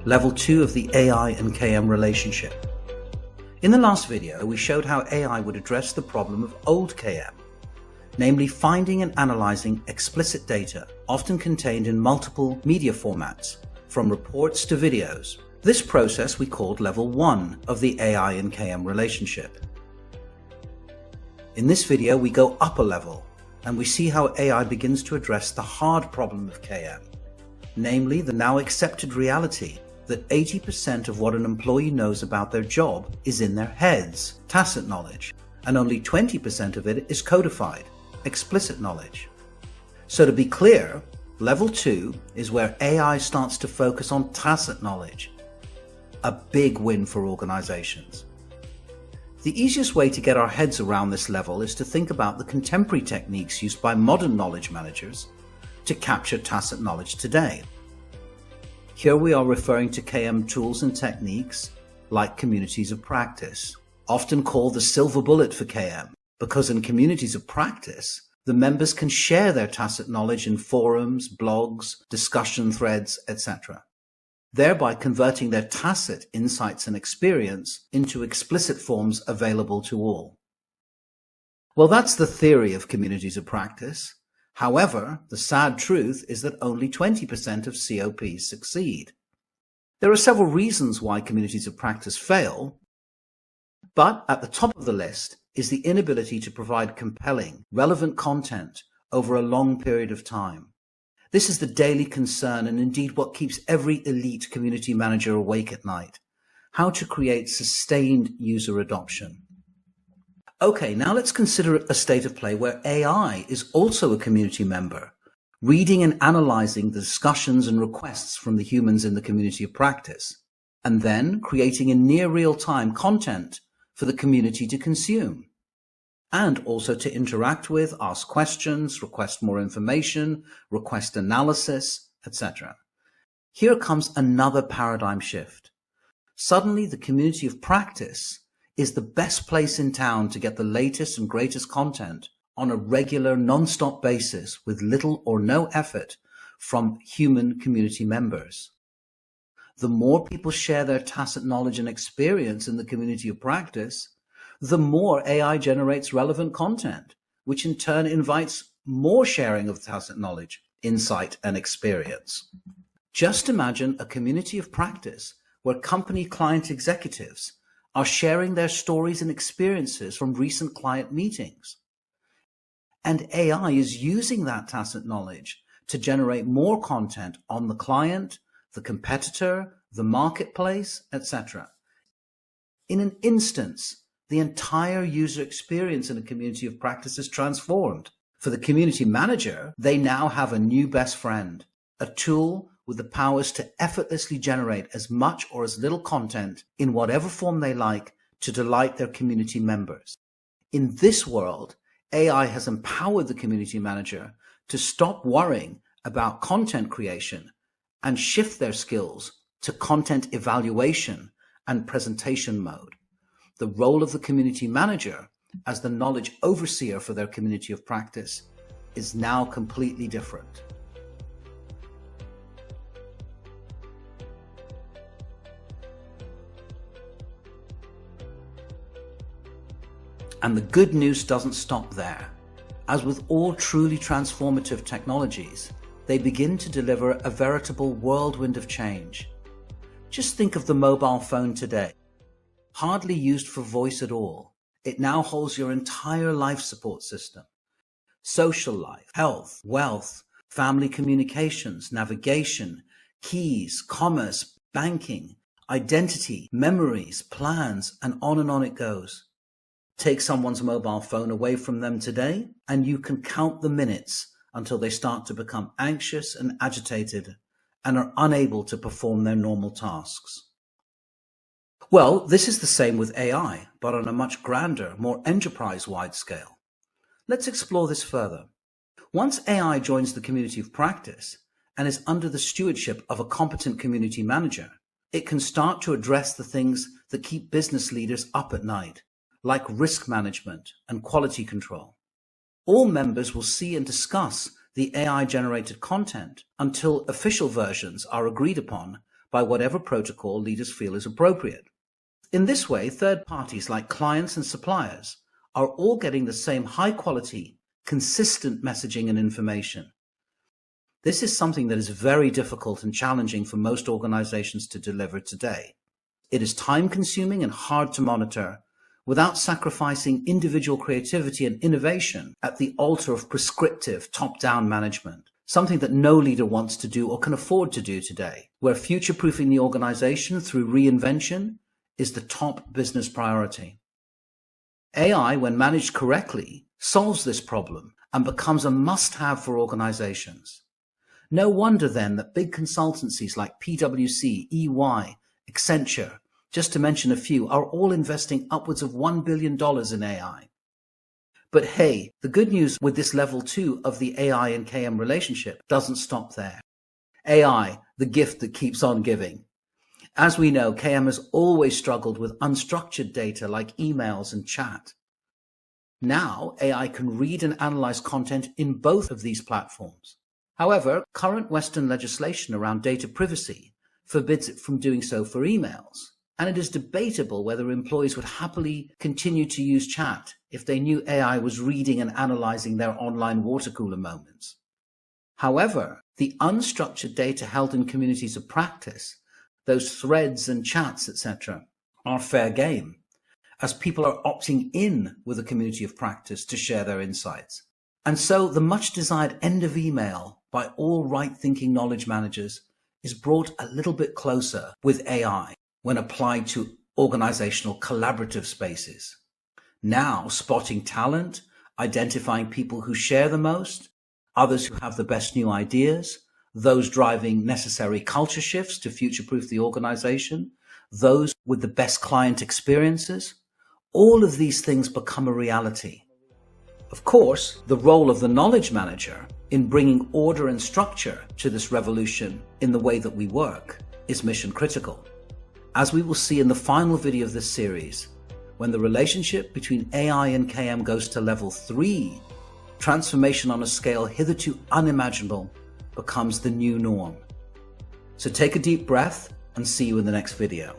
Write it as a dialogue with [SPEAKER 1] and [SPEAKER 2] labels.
[SPEAKER 1] Level 2 of the AI and KM relationship. In the last video, we showed how AI would address the problem of old KM, namely finding and analyzing explicit data, often contained in multiple media formats, from reports to videos. This process we called Level 1 of the AI and KM relationship. In this video, we go up a level, and we see how AI begins to address the hard problem of KM, namely the now accepted reality that 80% of what an employee knows about their job is in their heads, tacit knowledge, and only 20% of it is codified, explicit knowledge. So to be clear, Level 2 is where AI starts to focus on tacit knowledge, a big win for organizations. The easiest way to get our heads around this level is to think about the contemporary techniques used by modern knowledge managers to capture tacit knowledge today. Here we are referring to KM tools and techniques like communities of practice, often called the silver bullet for KM, because in communities of practice, the members can share their tacit knowledge in forums, blogs, discussion threads, etc., thereby converting their tacit insights and experience into explicit forms available to all. Well, that's the theory of communities of practice. However, the sad truth is that only 20% of COPs succeed. There are several reasons why communities of practice fail, but at the top of the list is the inability to provide compelling, relevant content over a long period of time. This is the daily concern and indeed what keeps every elite community manager awake at night: how to create sustained user adoption. Okay, now let's consider a state of play where AI is also a community member, reading and analyzing the discussions and requests from the humans in the community of practice, and then creating in near real-time content for the community to consume, and also to interact with, ask questions, request more information, request analysis, etc. Here comes another paradigm shift. Suddenly, the community of practice is the best place in town to get the latest and greatest content on a regular, non-stop basis with little or no effort from human community members. The more people share their tacit knowledge and experience in the community of practice, the more AI generates relevant content, which in turn invites more sharing of tacit knowledge, insight, and experience. Just imagine a community of practice where company client executives are sharing their stories and experiences from recent client meetings. And AI is using that tacit knowledge to generate more content on the client, the competitor, the marketplace, etc. In an instance, the entire user experience in a community of practice is transformed. For the community manager, they now have a new best friend, a tool with the powers to effortlessly generate as much or as little content in whatever form they like to delight their community members. In this world, AI has empowered the community manager to stop worrying about content creation and shift their skills to content evaluation and presentation mode. The role of the community manager as the knowledge overseer for their community of practice is now completely different. And the good news doesn't stop there. As with all truly transformative technologies, they begin to deliver a veritable whirlwind of change. Just think of the mobile phone today. Hardly used for voice at all, it now holds your entire life support system. Social life, health, wealth, family communications, navigation, keys, commerce, banking, identity, memories, plans, and on it goes. Take someone's mobile phone away from them today, and you can count the minutes until they start to become anxious and agitated and are unable to perform their normal tasks. Well, this is the same with AI, but on a much grander, more enterprise-wide scale. Let's explore this further. Once AI joins the community of practice and is under the stewardship of a competent community manager, it can start to address the things that keep business leaders up at night, like risk management and quality control. All members will see and discuss the AI-generated content until official versions are agreed upon by whatever protocol leaders feel is appropriate. In this way, third parties like clients and suppliers are all getting the same high-quality, consistent messaging and information. This is something that is very difficult and challenging for most organizations to deliver today. It is time-consuming and hard to monitor without sacrificing individual creativity and innovation at the altar of prescriptive top-down management, something that no leader wants to do or can afford to do today, where future-proofing the organization through reinvention is the top business priority. AI, when managed correctly, solves this problem and becomes a must-have for organizations. No wonder then that big consultancies like PwC, EY, Accenture, just to mention a few, are all investing upwards of $1 billion in AI. But hey, the good news with this level 2 of the AI and KM relationship doesn't stop there. AI, the gift that keeps on giving. As we know, KM has always struggled with unstructured data like emails and chat. Now, AI can read and analyze content in both of these platforms. However, current Western legislation around data privacy forbids it from doing so for emails, and it is debatable whether employees would happily continue to use chat if they knew AI was reading and analyzing their online water cooler moments. However, the unstructured data held in communities of practice, those threads and chats, etc., are fair game, as people are opting in with a community of practice to share their insights. And so the much desired end of email by all right-thinking knowledge managers is brought a little bit closer with AI when applied to organizational collaborative spaces. Now, spotting talent, identifying people who share the most, others who have the best new ideas, those driving necessary culture shifts to future-proof the organization, those with the best client experiences, all of these things become a reality. Of course, the role of the knowledge manager in bringing order and structure to this revolution in the way that we work is mission critical. As we will see in the final video of this series, when the relationship between AI and KM goes to level 3, transformation on a scale hitherto unimaginable becomes the new norm. So take a deep breath and see you in the next video.